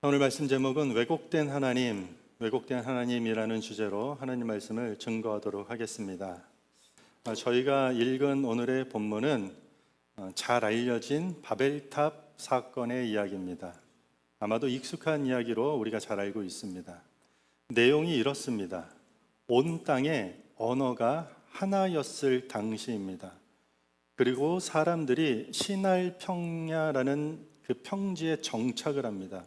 오늘 말씀 제목은 왜곡된 하나님이라는 주제로 하나님 말씀을 증거하도록 하겠습니다. 저희가 읽은 오늘의 본문은 잘 알려진 바벨탑 사건의 이야기입니다. 아마도 익숙한 이야기로 우리가 잘 알고 있습니다. 내용이 이렇습니다. 온 땅에 언어가 하나였을 당시입니다. 그리고 사람들이 시날 평야라는 그 평지에 정착을 합니다.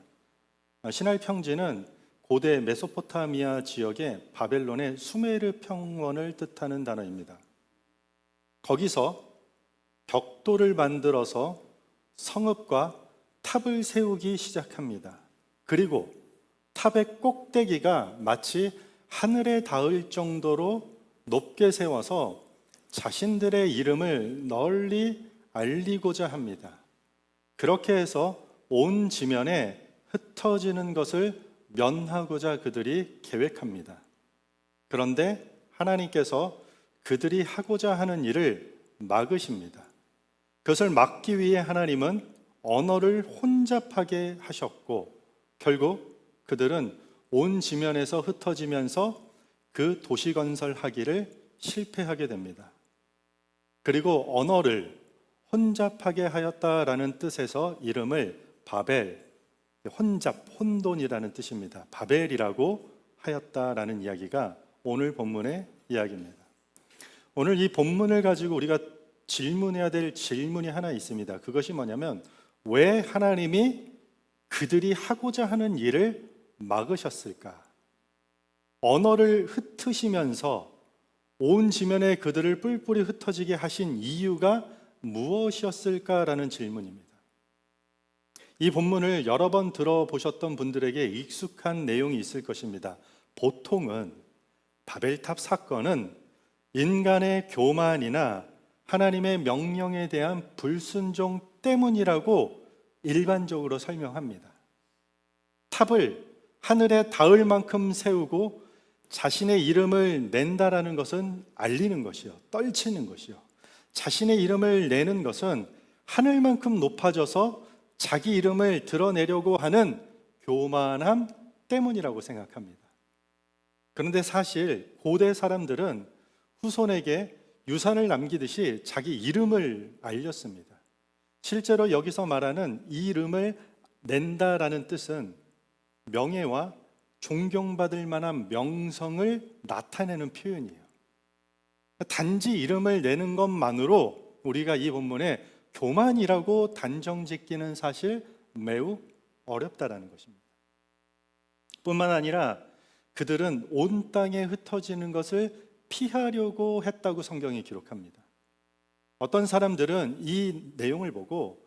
시날 평지는 고대 메소포타미아 지역의 바벨론의 수메르 평원을 뜻하는 단어입니다. 거기서 벽돌을 만들어서 성읍과 탑을 세우기 시작합니다. 그리고 탑의 꼭대기가 마치 하늘에 닿을 정도로 높게 세워서 자신들의 이름을 널리 알리고자 합니다. 그렇게 해서 온 지면에 흩어지는 것을 면하고자 그들이 계획합니다. 그런데 하나님께서 그들이 하고자 하는 일을 막으십니다. 그것을 막기 위해 하나님은 언어를 혼잡하게 하셨고 결국 그들은 온 지면에서 흩어지면서 그 도시 건설하기를 실패하게 됩니다. 그리고 언어를 혼잡하게 하였다라는 뜻에서 이름을 바벨, 혼돈이라는 뜻입니다. 바벨이라고 하였다라는 이야기가 오늘 본문의 이야기입니다. 오늘 이 본문을 가지고 우리가 질문해야 될 질문이 하나 있습니다. 그것이 뭐냐면 왜 하나님이 그들이 하고자 하는 일을 막으셨을까? 언어를 흩으시면서 온 지면에 그들을 뿔뿔이 흩어지게 하신 이유가 무엇이었을까라는 질문입니다. 이 본문을 여러 번 들어보셨던 분들에게 익숙한 내용이 있을 것입니다. 보통은 바벨탑 사건은 인간의 교만이나 하나님의 명령에 대한 불순종 때문이라고 일반적으로 설명합니다. 탑을 하늘에 닿을 만큼 세우고 자신의 이름을 낸다라는 것은 알리는 것이요, 떨치는 것이요. 자신의 이름을 내는 것은 하늘만큼 높아져서 자기 이름을 드러내려고 하는 교만함 때문이라고 생각합니다. 그런데 사실 고대 사람들은 후손에게 유산을 남기듯이 자기 이름을 알렸습니다. 실제로 여기서 말하는 이 이름을 낸다라는 뜻은 명예와 존경받을 만한 명성을 나타내는 표현이에요. 단지 이름을 내는 것만으로 우리가 이 본문에 교만이라고 단정 짓기는 사실 매우 어렵다라는 것입니다. 뿐만 아니라 그들은 온 땅에 흩어지는 것을 피하려고 했다고 성경이 기록합니다. 어떤 사람들은 이 내용을 보고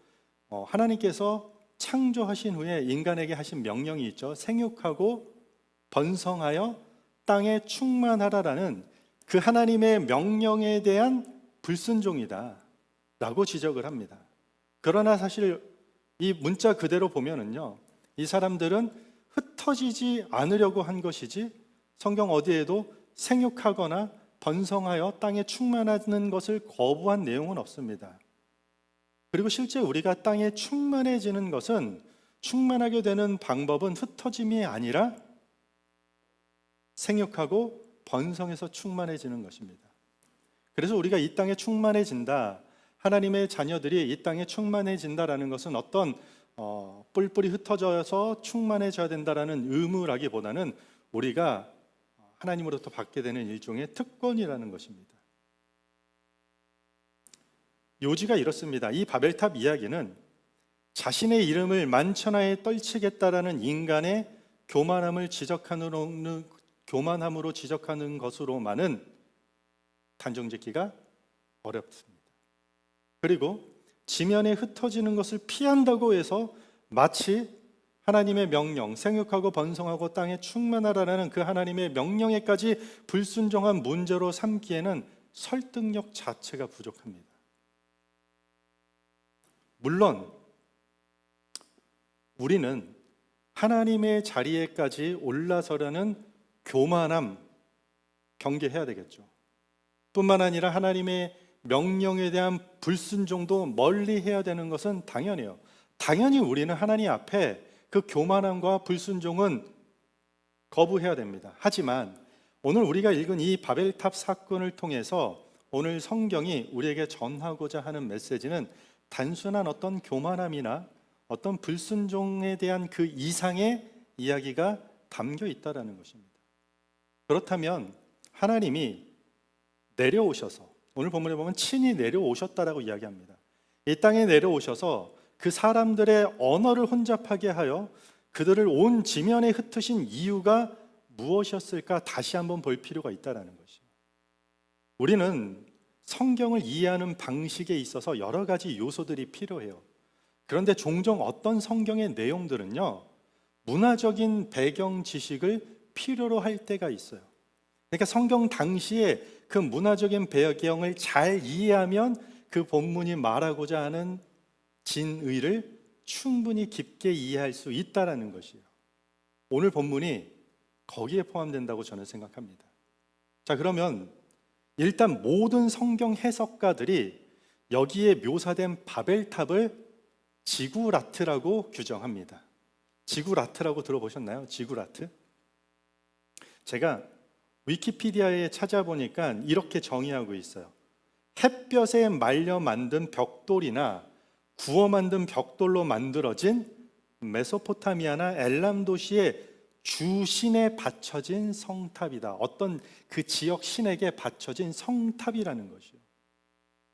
하나님께서 창조하신 후에 인간에게 하신 명령이 있죠. 생육하고 번성하여 땅에 충만하라라는 그 하나님의 명령에 대한 불순종이다 라고 지적을 합니다. 그러나 사실 이 문자 그대로 보면은요, 이 사람들은 흩어지지 않으려고 한 것이지 성경 어디에도 생육하거나 번성하여 땅에 충만하는 것을 거부한 내용은 없습니다. 그리고 실제 우리가 땅에 충만해지는 것은 충만하게 되는 방법은 흩어짐이 아니라 생육하고 번성해서 충만해지는 것입니다. 그래서 우리가 이 땅에 충만해진다, 하나님의 자녀들이 이 땅에 충만해진다라는 것은 어떤 뿔뿔이 흩어져서 충만해져야 된다라는 의무라기보다는 우리가 하나님으로부터 받게 되는 일종의 특권이라는 것입니다. 요지가 이렇습니다. 이 바벨탑 이야기는 자신의 이름을 만천하에 떨치겠다라는 인간의 교만함으로 지적하는 것으로만은 단정짓기가 어렵습니다. 그리고 지면에 흩어지는 것을 피한다고 해서 마치 하나님의 명령, 생육하고 번성하고 땅에 충만하라는 그 하나님의 명령에까지 불순종한 문제로 삼기에는 설득력 자체가 부족합니다. 물론 우리는 하나님의 자리에까지 올라서려는 교만함 경계해야 되겠죠. 뿐만 아니라 하나님의 명령에 대한 불순종도 멀리 해야 되는 것은 당연해요. 당연히 우리는 하나님 앞에 그 교만함과 불순종은 거부해야 됩니다. 하지만 오늘 우리가 읽은 이 바벨탑 사건을 통해서 오늘 성경이 우리에게 전하고자 하는 메시지는 단순한 어떤 교만함이나 어떤 불순종에 대한 그 이상의 이야기가 담겨 있다는 것입니다. 그렇다면 하나님이 내려오셔서, 오늘 본문에 보면 친히 내려오셨다라고 이야기합니다. 이 땅에 내려오셔서 그 사람들의 언어를 혼잡하게 하여 그들을 온 지면에 흩으신 이유가 무엇이었을까 다시 한번 볼 필요가 있다는 것이죠. 우리는 성경을 이해하는 방식에 있어서 여러 가지 요소들이 필요해요. 그런데 종종 어떤 성경의 내용들은요, 문화적인 배경 지식을 필요로 할 때가 있어요. 그러니까 성경 당시에 그 문화적인 배경을 잘 이해하면 그 본문이 말하고자 하는 진의를 충분히 깊게 이해할 수 있다는 것이에요. 오늘 본문이 거기에 포함된다고 저는 생각합니다. 자, 그러면 일단 모든 성경 해석가들이 여기에 묘사된 바벨탑을 지구라트라고 규정합니다. 지구라트라고 들어보셨나요? 지구라트? 제가 위키피디아에 찾아보니까 이렇게 정의하고 있어요. 햇볕에 말려 만든 벽돌이나 구워 만든 벽돌로 만들어진 메소포타미아나 엘람 도시의 주신에 바쳐진 성탑이다. 어떤 그 지역 신에게 바쳐진 성탑이라는 것이요.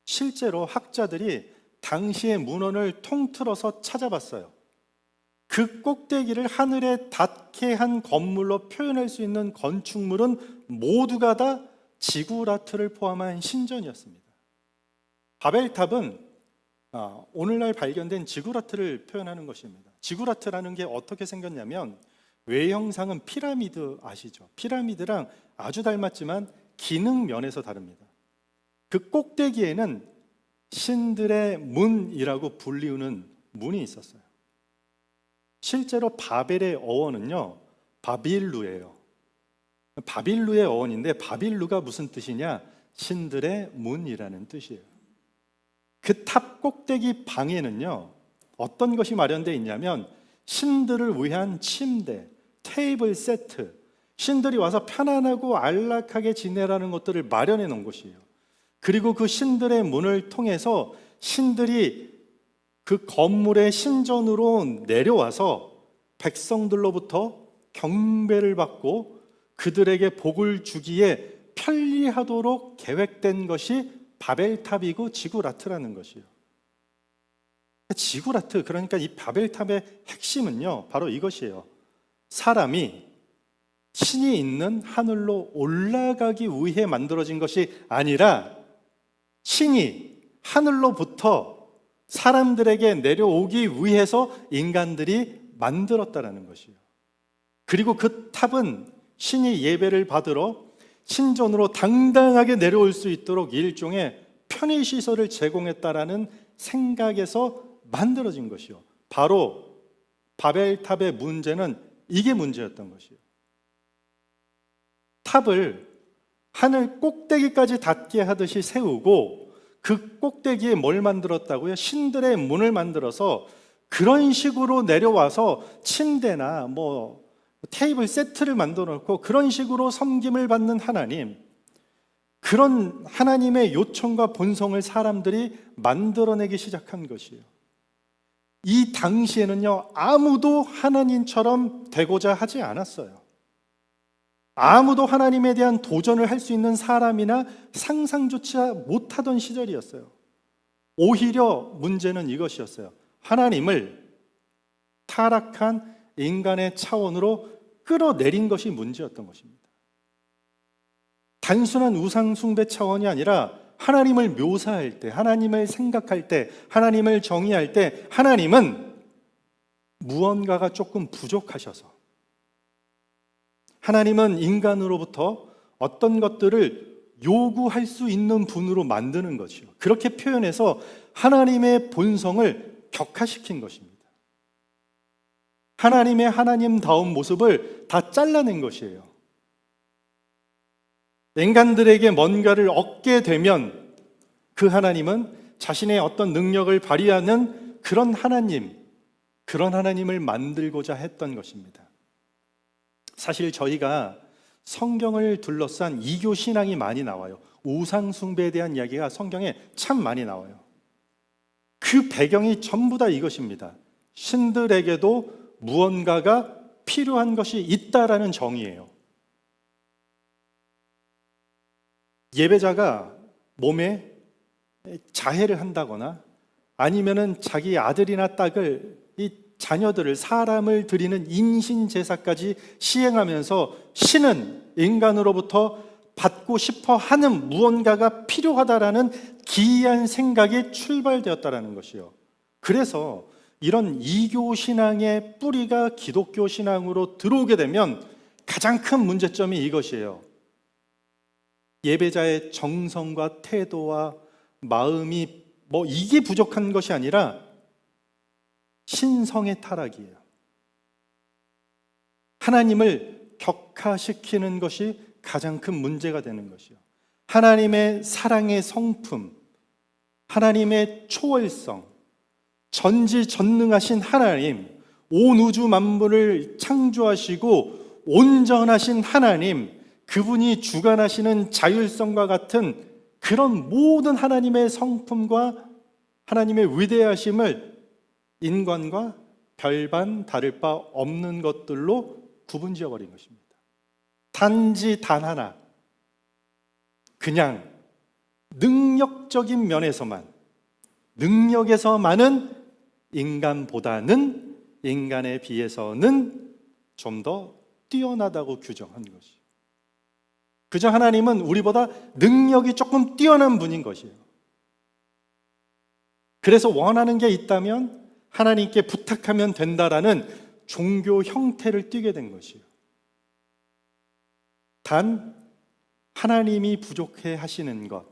실제로 학자들이 당시의 문헌을 통틀어서 찾아봤어요. 그 꼭대기를 하늘에 닿게 한 건물로 표현할 수 있는 건축물은 모두가 다 지구라트를 포함한 신전이었습니다. 바벨탑은 오늘날 발견된 지구라트를 표현하는 것입니다. 지구라트라는 게 어떻게 생겼냐면 외형상은 피라미드 아시죠? 피라미드랑 아주 닮았지만 기능 면에서 다릅니다. 그 꼭대기에는 신들의 문이라고 불리우는 문이 있었어요. 실제로 바벨의 어원은요, 바빌루예요. 바빌루의 어원인데 바빌루가 무슨 뜻이냐? 신들의 문이라는 뜻이에요. 그 탑 꼭대기 방에는요, 어떤 것이 마련되어 있냐면 신들을 위한 침대, 테이블 세트, 신들이 와서 편안하고 안락하게 지내라는 것들을 마련해 놓은 곳이에요. 그리고 그 신들의 문을 통해서 신들이 그 건물의 신전으로 내려와서 백성들로부터 경배를 받고 그들에게 복을 주기에 편리하도록 계획된 것이 바벨탑이고 지구라트라는 것이에요. 지구라트, 그러니까 이 바벨탑의 핵심은요, 바로 이것이에요. 사람이 신이 있는 하늘로 올라가기 위해 만들어진 것이 아니라 신이 하늘로부터 사람들에게 내려오기 위해서 인간들이 만들었다는 것이에요. 그리고 그 탑은 신이 예배를 받으러 신전으로 당당하게 내려올 수 있도록 일종의 편의시설을 제공했다라는 생각에서 만들어진 것이요. 바로 바벨탑의 문제는 이게 문제였던 것이에요. 탑을 하늘 꼭대기까지 닿게 하듯이 세우고 그 꼭대기에 뭘 만들었다고요? 신들의 문을 만들어서 그런 식으로 내려와서 침대나 테이블 세트를 만들어 놓고 그런 식으로 섬김을 받는 하나님, 그런 하나님의 요청과 본성을 사람들이 만들어내기 시작한 것이에요. 이 당시에는요, 아무도 하나님처럼 되고자 하지 않았어요. 아무도 하나님에 대한 도전을 할 수 있는 사람이나 상상조차 못하던 시절이었어요. 오히려 문제는 이것이었어요. 하나님을 타락한 인간의 차원으로 끌어내린 것이 문제였던 것입니다. 단순한 우상 숭배 차원이 아니라 하나님을 묘사할 때, 하나님을 생각할 때, 하나님을 정의할 때 하나님은 무언가가 조금 부족하셔서, 하나님은 인간으로부터 어떤 것들을 요구할 수 있는 분으로 만드는 것이요. 그렇게 표현해서 하나님의 본성을 격화시킨 것입니다. 하나님의 하나님다운 모습을 다 잘라낸 것이에요. 인간들에게 뭔가를 얻게 되면 그 하나님은 자신의 어떤 능력을 발휘하는 그런 하나님, 그런 하나님을 만들고자 했던 것입니다. 사실 저희가 성경을 둘러싼 이교 신앙이 많이 나와요. 우상 숭배에 대한 이야기가 성경에 참 많이 나와요. 그 배경이 전부 다 이것입니다. 신들에게도 무언가가 필요한 것이 있다라는 정의예요. 예배자가 몸에 자해를 한다거나 아니면은 자기 아들이나 딸을, 이 자녀들을, 사람을 드리는 인신 제사까지 시행하면서 신은 인간으로부터 받고 싶어 하는 무언가가 필요하다라는 기이한 생각이 출발되었다라는 것이요. 그래서 이런 이교 신앙의 뿌리가 기독교 신앙으로 들어오게 되면 가장 큰 문제점이 이것이에요. 예배자의 정성과 태도와 마음이 이게 부족한 것이 아니라 신성의 타락이에요. 하나님을 격하시키는 것이 가장 큰 문제가 되는 것이요. 하나님의 사랑의 성품, 하나님의 초월성, 전지전능하신 하나님, 온 우주 만물을 창조하시고 온전하신 하나님, 그분이 주관하시는 자율성과 같은 그런 모든 하나님의 성품과 하나님의 위대하심을 인간과 별반 다를 바 없는 것들로 구분지어 버린 것입니다. 단지 단 하나, 그냥 능력적인 면에서만, 능력에서만은 인간보다는, 인간에 비해서는 좀 더 뛰어나다고 규정한 것이에요. 그저 하나님은 우리보다 능력이 조금 뛰어난 분인 것이에요. 그래서 원하는 게 있다면 하나님께 부탁하면 된다라는 종교 형태를 띠게 된 것이에요. 단 하나님이 부족해 하시는 것,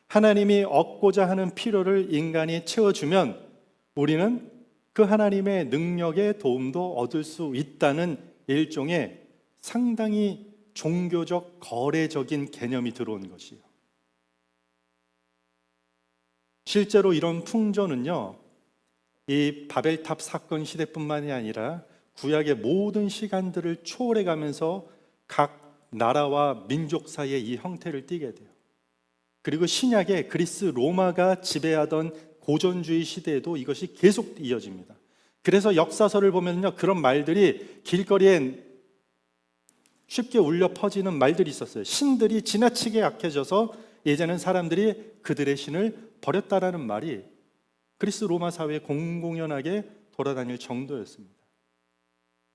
하나님이 얻고자 하는 필요를 인간이 채워주면 우리는 그 하나님의 능력의 도움도 얻을 수 있다는 일종의 상당히 종교적 거래적인 개념이 들어온 것이에요. 실제로 이런 풍조는요, 이 바벨탑 사건 시대뿐만이 아니라 구약의 모든 시간들을 초월해 가면서 각 나라와 민족 사이에 이 형태를 띠게 돼요. 그리고 신약의 그리스 로마가 지배하던 고전주의 시대에도 이것이 계속 이어집니다. 그래서 역사서를 보면요, 그런 말들이 길거리에 쉽게 울려 퍼지는 말들이 있었어요. 신들이 지나치게 약해져서 이제는 사람들이 그들의 신을 버렸다라는 말이 그리스 로마 사회에 공공연하게 돌아다닐 정도였습니다.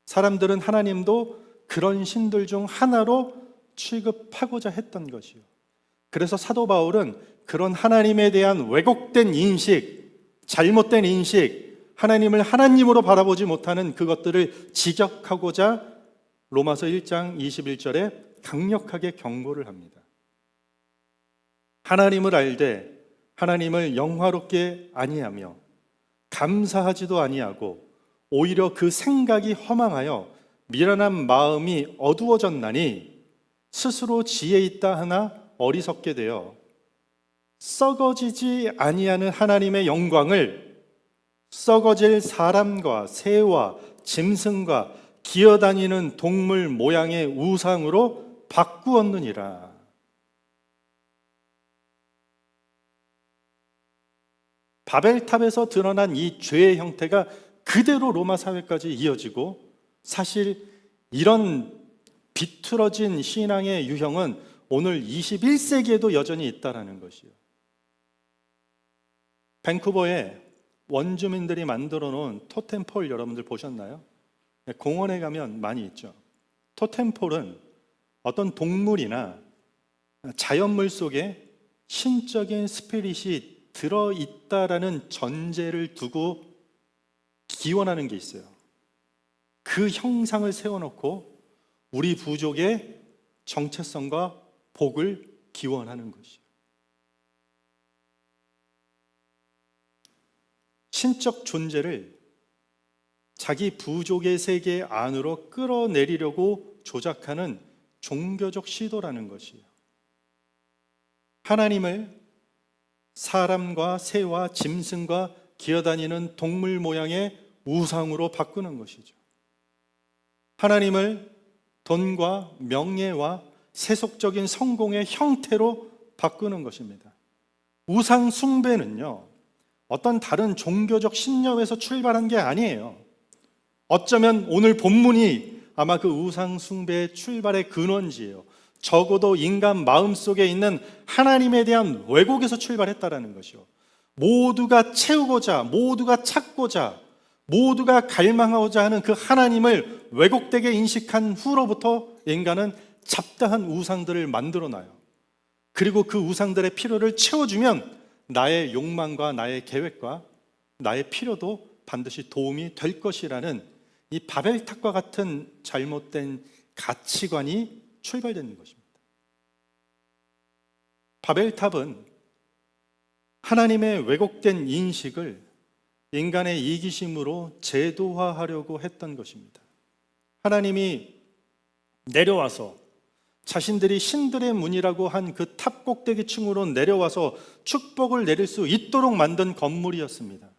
사람들은 하나님도 그런 신들 중 하나로 취급하고자 했던 것이요. 그래서 사도 바울은 그런 하나님에 대한 왜곡된 인식, 잘못된 인식, 하나님을 하나님으로 바라보지 못하는 그것들을 지적하고자 로마서 1장 21절에 강력하게 경고를 합니다. 하나님을 알되 하나님을 영화롭게 아니하며 감사하지도 아니하고 오히려 그 생각이 허망하여 미련한 마음이 어두워졌나니 스스로 지혜 있다 하나 어리석게 되어 썩어지지 아니하는 하나님의 영광을 썩어질 사람과 새와 짐승과 기어다니는 동물 모양의 우상으로 바꾸었느니라. 바벨탑에서 드러난 이 죄의 형태가 그대로 로마 사회까지 이어지고, 사실 이런 비틀어진 신앙의 유형은 오늘 21세기에도 여전히 있다는 것이요. 밴쿠버에 원주민들이 만들어 놓은 토템폴 여러분들 보셨나요? 공원에 가면 많이 있죠. 토템폴은 어떤 동물이나 자연물 속에 신적인 스피릿이 들어있다라는 전제를 두고 기원하는 게 있어요. 그 형상을 세워놓고 우리 부족의 정체성과 복을 기원하는 것이에요. 신적 존재를 자기 부족의 세계 안으로 끌어내리려고 조작하는 종교적 시도라는 것이에요. 하나님을 사람과 새와 짐승과 기어다니는 동물 모양의 우상으로 바꾸는 것이죠. 하나님을 돈과 명예와 세속적인 성공의 형태로 바꾸는 것입니다. 우상 숭배는요, 어떤 다른 종교적 신념에서 출발한 게 아니에요. 어쩌면 오늘 본문이 아마 그 우상 숭배의 출발의 근원지예요. 적어도 인간 마음속에 있는 하나님에 대한 왜곡에서 출발했다라는 것이요. 모두가 채우고자, 모두가 찾고자, 모두가 갈망하고자 하는 그 하나님을 왜곡되게 인식한 후로부터 인간은 잡다한 우상들을 만들어놔요. 그리고 그 우상들의 필요를 채워주면 나의 욕망과 나의 계획과 나의 필요도 반드시 도움이 될 것이라는 이 바벨탑과 같은 잘못된 가치관이 출발되는 것입니다. 바벨탑은 하나님의 왜곡된 인식을 인간의 이기심으로 제도화하려고 했던 것입니다. 하나님이 내려와서 자신들이 신들의 문이라고 한 그 탑 꼭대기층으로 내려와서 축복을 내릴 수 있도록 만든 건물이었습니다.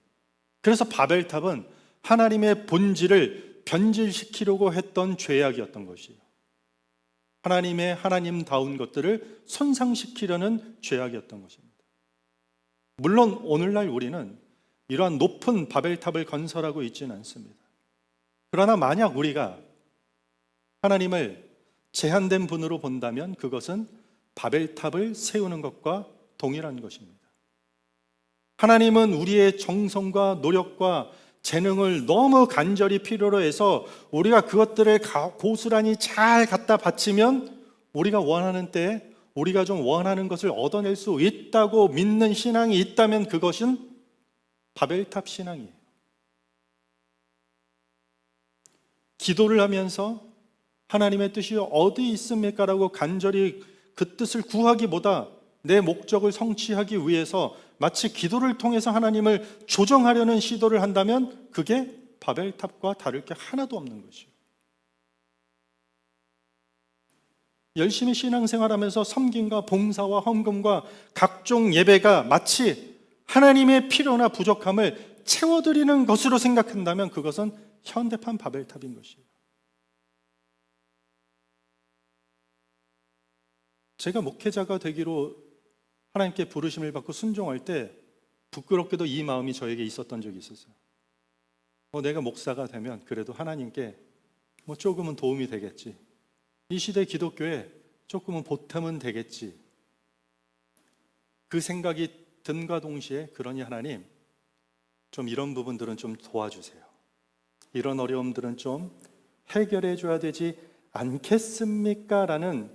그래서 바벨탑은 하나님의 본질을 변질시키려고 했던 죄악이었던 것이에요. 하나님의 하나님다운 것들을 손상시키려는 죄악이었던 것입니다. 물론 오늘날 우리는 이러한 높은 바벨탑을 건설하고 있지는 않습니다. 그러나 만약 우리가 하나님을 제한된 분으로 본다면 그것은 바벨탑을 세우는 것과 동일한 것입니다. 하나님은 우리의 정성과 노력과 재능을 너무 간절히 필요로 해서 우리가 그것들을 고스란히 잘 갖다 바치면 우리가 원하는 때에 우리가 좀 원하는 것을 얻어낼 수 있다고 믿는 신앙이 있다면 그것은 바벨탑 신앙이에요. 기도를 하면서 하나님의 뜻이 어디 있습니까? 라고 간절히 그 뜻을 구하기보다 내 목적을 성취하기 위해서 마치 기도를 통해서 하나님을 조정하려는 시도를 한다면 그게 바벨탑과 다를 게 하나도 없는 것이에요. 열심히 신앙생활하면서 섬김과 봉사와 헌금과 각종 예배가 마치 하나님의 필요나 부족함을 채워드리는 것으로 생각한다면 그것은 현대판 바벨탑인 것이에요. 제가 목회자가 되기로 하나님께 부르심을 받고 순종할 때 부끄럽게도 이 마음이 저에게 있었던 적이 있었어요. 내가 목사가 되면 그래도 하나님께 조금은 도움이 되겠지. 이 시대 기독교에 조금은 보탬은 되겠지. 그 생각이 든과 동시에 그러니 하나님 좀 이런 부분들은 좀 도와주세요. 이런 어려움들은 좀 해결해 줘야 되지 않겠습니까? 라는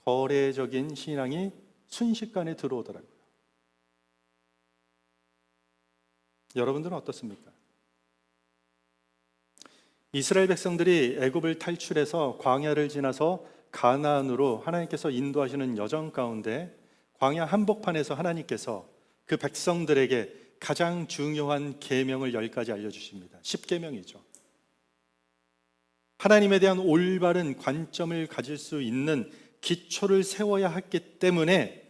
거래적인 신앙이 순식간에 들어오더라고요. 여러분들은 어떻습니까? 이스라엘 백성들이 애굽을 탈출해서 광야를 지나서 가나안으로 하나님께서 인도하시는 여정 가운데 광야 한복판에서 하나님께서 그 백성들에게 가장 중요한 계명을 10가지 알려주십니다. 10계명이죠. 하나님에 대한 올바른 관점을 가질 수 있는 기초를 세워야 했기 때문에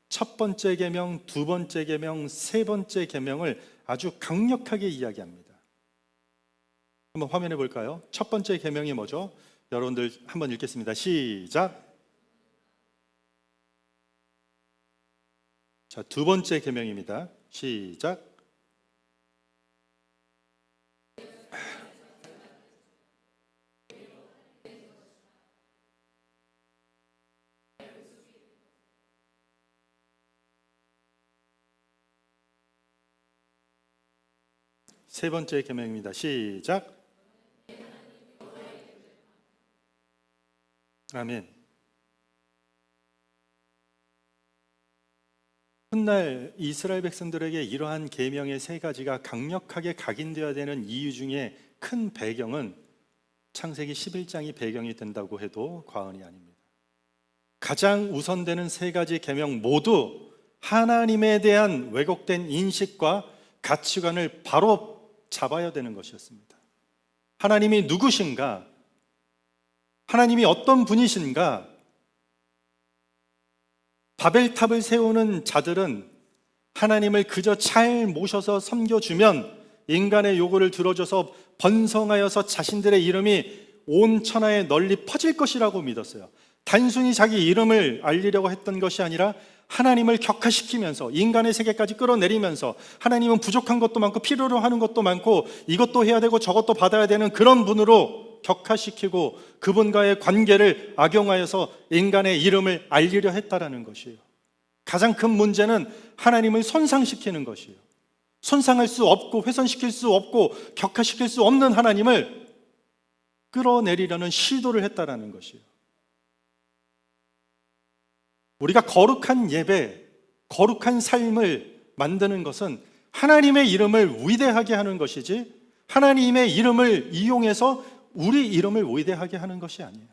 첫 번째 계명, 두 번째 계명, 세 번째 계명을 아주 강력하게 이야기합니다. 한번 화면에 볼까요? 첫 번째 계명이 뭐죠? 여러분들 한번 읽겠습니다. 시작. 자, 두 번째 계명입니다. 시작. 세 번째 계명입니다. 시작. 아멘. 훗날 이스라엘 백성들에게 이러한 계명의 세 가지가 강력하게 각인되어야 되는 이유 중에 큰 배경은 창세기 11장이 배경이 된다고 해도 과언이 아닙니다. 가장 우선되는 세 가지 계명 모두 하나님에 대한 왜곡된 인식과 가치관을 바로 잡아야 되는 것이었습니다. 하나님이 누구신가? 하나님이 어떤 분이신가? 바벨탑을 세우는 자들은 하나님을 그저 잘 모셔서 섬겨주면 인간의 요구를 들어줘서 번성하여서 자신들의 이름이 온 천하에 널리 퍼질 것이라고 믿었어요. 단순히 자기 이름을 알리려고 했던 것이 아니라 하나님을 격화시키면서 인간의 세계까지 끌어내리면서, 하나님은 부족한 것도 많고 필요로 하는 것도 많고 이것도 해야 되고 저것도 받아야 되는 그런 분으로 격화시키고 그분과의 관계를 악용하여서 인간의 이름을 알리려 했다라는 것이에요. 가장 큰 문제는 하나님을 손상시키는 것이에요. 손상할 수 없고 훼손시킬 수 없고 격화시킬 수 없는 하나님을 끌어내리려는 시도를 했다라는 것이에요. 우리가 거룩한 예배, 거룩한 삶을 만드는 것은 하나님의 이름을 위대하게 하는 것이지 하나님의 이름을 이용해서 우리 이름을 위대하게 하는 것이 아니에요.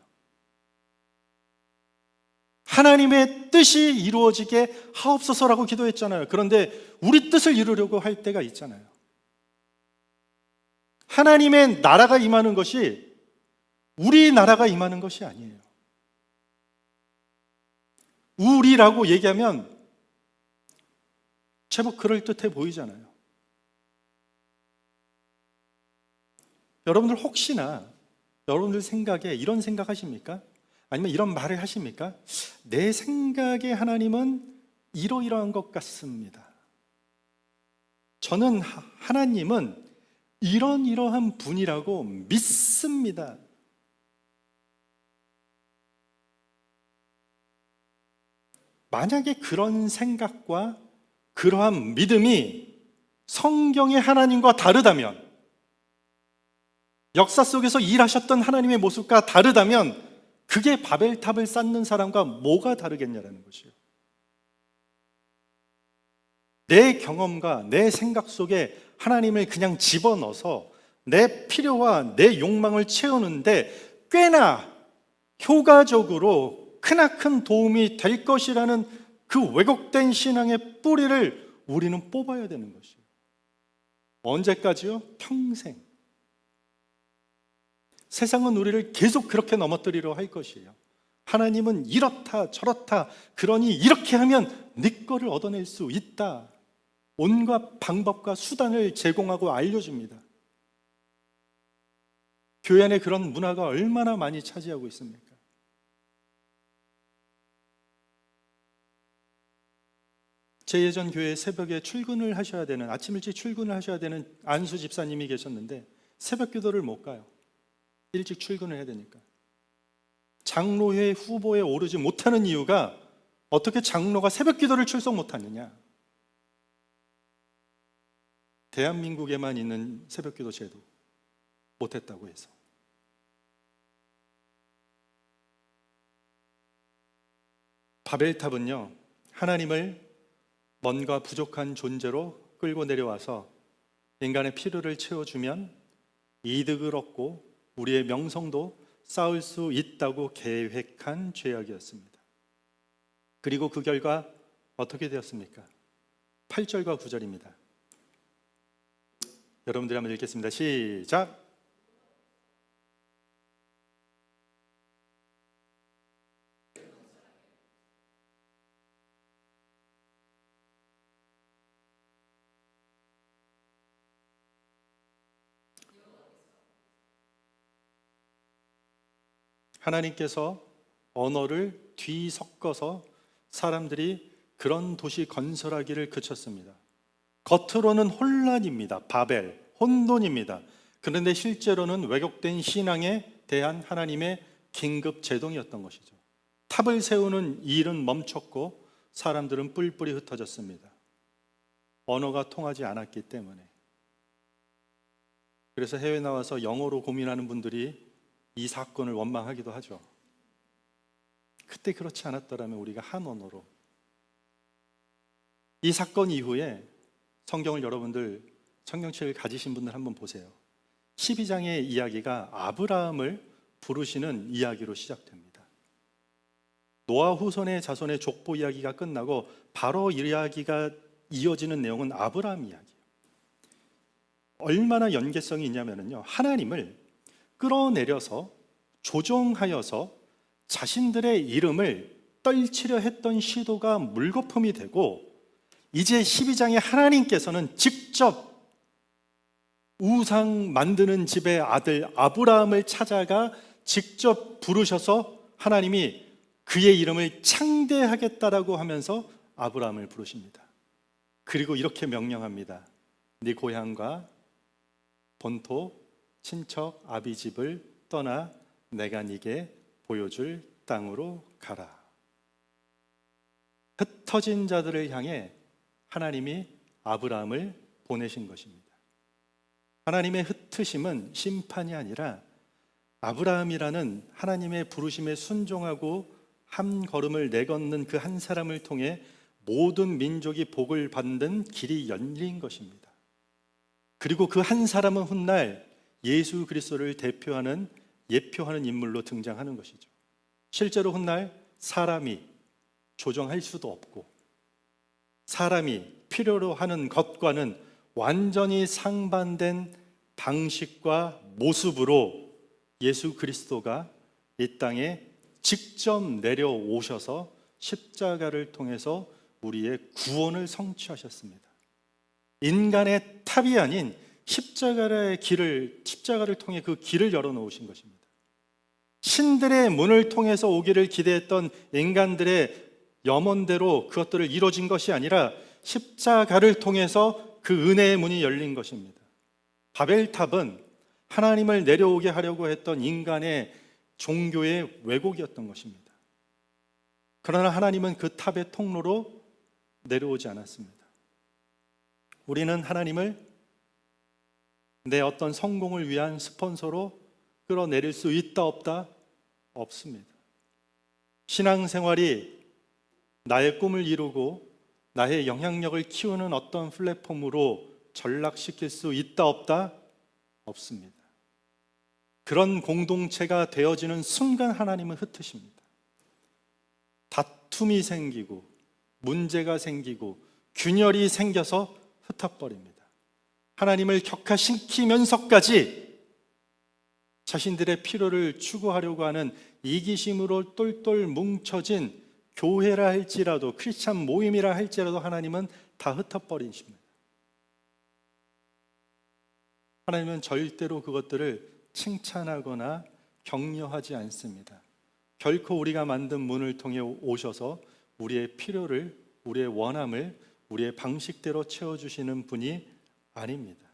하나님의 뜻이 이루어지게 하옵소서라고 기도했잖아요. 그런데 우리 뜻을 이루려고 할 때가 있잖아요. 하나님의 나라가 임하는 것이 우리 나라가 임하는 것이 아니에요. 우리라고 얘기하면 제법 그럴듯해 보이잖아요. 여러분들 혹시나 여러분들 생각에 이런 생각하십니까? 아니면 이런 말을 하십니까? 내 생각에 하나님은 이러이러한 것 같습니다. 저는 하나님은 이러한 분이라고 믿습니다. 만약에 그런 생각과 그러한 믿음이 성경의 하나님과 다르다면, 역사 속에서 일하셨던 하나님의 모습과 다르다면 그게 바벨탑을 쌓는 사람과 뭐가 다르겠냐라는 것이에요. 내 경험과 내 생각 속에 하나님을 그냥 집어넣어서 내 필요와 내 욕망을 채우는데 꽤나 효과적으로 크나큰 도움이 될 것이라는 그 왜곡된 신앙의 뿌리를 우리는 뽑아야 되는 것이에요. 언제까지요? 평생. 세상은 우리를 계속 그렇게 넘어뜨리려 할 것이에요. 하나님은 이렇다 저렇다, 그러니 이렇게 하면 네 거를 얻어낼 수 있다. 온갖 방법과 수단을 제공하고 알려줍니다. 교회 안에 그런 문화가 얼마나 많이 차지하고 있습니까? 제 예전 교회에 새벽에 출근을 하셔야 되는, 아침 일찍 출근을 하셔야 되는 안수 집사님이 계셨는데 새벽 기도를 못 가요. 일찍 출근을 해야 되니까. 장로회 후보에 오르지 못하는 이유가 어떻게 장로가 새벽 기도를 출석 못하느냐? 대한민국에만 있는 새벽 기도 제도 못했다고 해서. 바벨탑은요, 하나님을 뭔가 부족한 존재로 끌고 내려와서 인간의 필요를 채워주면 이득을 얻고 우리의 명성도 쌓을 수 있다고 계획한 죄악이었습니다. 그리고 그 결과 어떻게 되었습니까? 8절과 9절입니다. 여러분들이 한번 읽겠습니다. 시작! 하나님께서 언어를 뒤섞어서 사람들이 그런 도시 건설하기를 그쳤습니다. 겉으로는 혼란입니다. 바벨, 혼돈입니다. 그런데 실제로는 왜곡된 신앙에 대한 하나님의 긴급 제동이었던 것이죠. 탑을 세우는 일은 멈췄고 사람들은 뿔뿔이 흩어졌습니다. 언어가 통하지 않았기 때문에. 그래서 해외 나와서 영어로 고민하는 분들이 이 사건을 원망하기도 하죠. 그때 그렇지 않았더라면 우리가 한 언어로. 이 사건 이후에 성경을 여러분들 성경책을 가지신 분들 한번 보세요. 12장의 이야기가 아브라함을 부르시는 이야기로 시작됩니다. 노아 후손의 자손의 족보 이야기가 끝나고 바로 이야기가 이어지는 내용은 아브라함 이야기예요. 얼마나 연계성이 있냐면요, 하나님을 끌어내려서 조종하여서 자신들의 이름을 떨치려 했던 시도가 물거품이 되고, 이제 12장에 하나님께서는 직접 우상 만드는 집의 아들 아브라함을 찾아가 직접 부르셔서 하나님이 그의 이름을 창대하겠다라고 하면서 아브라함을 부르십니다. 그리고 이렇게 명령합니다. 네 고향과 본토, 친척, 아비 집을 떠나 내가 네게 보여줄 땅으로 가라. 흩어진 자들을 향해 하나님이 아브라함을 보내신 것입니다. 하나님의 흩으심은 심판이 아니라 아브라함이라는 하나님의 부르심에 순종하고 한 걸음을 내걷는 그 한 사람을 통해 모든 민족이 복을 받는 길이 열린 것입니다. 그리고 그 한 사람은 훗날 예수 그리스도를 대표하는 예표하는 인물로 등장하는 것이죠. 실제로 훗날 사람이 조정할 수도 없고 사람이 필요로 하는 것과는 완전히 상반된 방식과 모습으로 예수 그리스도가 이 땅에 직접 내려오셔서 십자가를 통해서 우리의 구원을 성취하셨습니다. 인간의 탑이 아닌 십자가를 통해 그 길을 열어놓으신 것입니다. 신들의 문을 통해서 오기를 기대했던 인간들의 염원대로 그것들을 이루어진 것이 아니라 십자가를 통해서 그 은혜의 문이 열린 것입니다. 바벨탑은 하나님을 내려오게 하려고 했던 인간의 종교의 왜곡이었던 것입니다. 그러나 하나님은 그 탑의 통로로 내려오지 않았습니다. 우리는 하나님을 내 어떤 성공을 위한 스폰서로 끌어내릴 수 있다 없다? 없습니다. 신앙생활이 나의 꿈을 이루고 나의 영향력을 키우는 어떤 플랫폼으로 전락시킬 수 있다 없다? 없습니다. 그런 공동체가 되어지는 순간 하나님은 흩으십니다. 다툼이 생기고 문제가 생기고 균열이 생겨서 흩어버립니다. 하나님을 격화시키면서까지 자신들의 필요를 추구하려고 하는 이기심으로 똘똘 뭉쳐진 교회라 할지라도 크리스찬 모임이라 할지라도 하나님은 다 흩어버리십니다. 하나님은 절대로 그것들을 칭찬하거나 격려하지 않습니다. 결코 우리가 만든 문을 통해 오셔서 우리의 필요를, 우리의 원함을 우리의 방식대로 채워주시는 분이 아닙니다.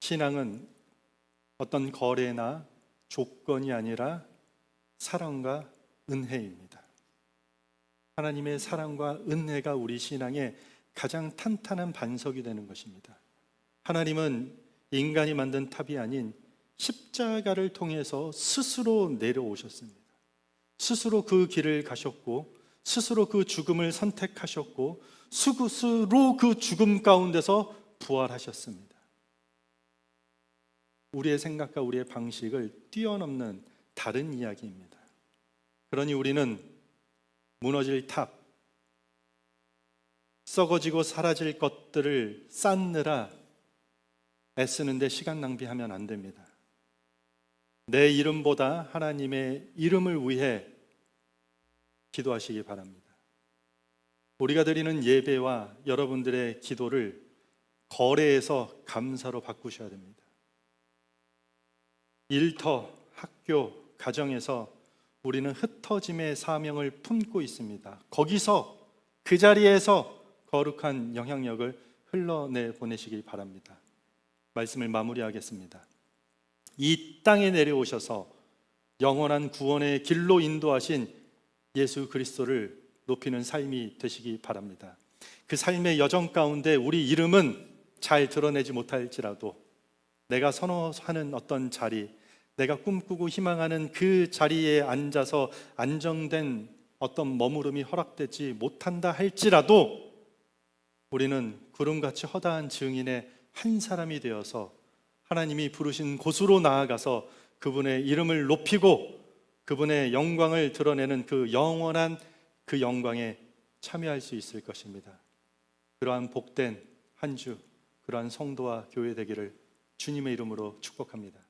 신앙은 어떤 거래나 조건이 아니라 사랑과 은혜입니다. 하나님의 사랑과 은혜가 우리 신앙의 가장 탄탄한 반석이 되는 것입니다. 하나님은 인간이 만든 탑이 아닌 십자가를 통해서 스스로 내려오셨습니다. 스스로 그 길을 가셨고 스스로 그 죽음을 선택하셨고 스스로 그 죽음 가운데서 부활하셨습니다. 우리의 생각과 우리의 방식을 뛰어넘는 다른 이야기입니다. 그러니 우리는 무너질 탑, 썩어지고 사라질 것들을 쌓느라 애쓰는데 시간 낭비하면 안 됩니다. 내 이름보다 하나님의 이름을 위해 기도하시기 바랍니다. 우리가 드리는 예배와 여러분들의 기도를 거래해서 감사로 바꾸셔야 됩니다. 일터, 학교, 가정에서 우리는 흩어짐의 사명을 품고 있습니다. 거기서 그 자리에서 거룩한 영향력을 흘러내 보내시기 바랍니다. 말씀을 마무리하겠습니다. 이 땅에 내려오셔서 영원한 구원의 길로 인도하신 예수 그리스도를 높이는 삶이 되시기 바랍니다. 그 삶의 여정 가운데 우리 이름은 잘 드러내지 못할지라도 내가 선호하는 어떤 자리, 내가 꿈꾸고 희망하는 그 자리에 앉아서 안정된 어떤 머무름이 허락되지 못한다 할지라도 우리는 구름같이 허다한 증인의 한 사람이 되어서 하나님이 부르신 곳으로 나아가서 그분의 이름을 높이고 그분의 영광을 드러내는 그 영원한 그 영광에 참여할 수 있을 것입니다. 그러한 복된 한 주, 그러한 성도와 교회 되기를 주님의 이름으로 축복합니다.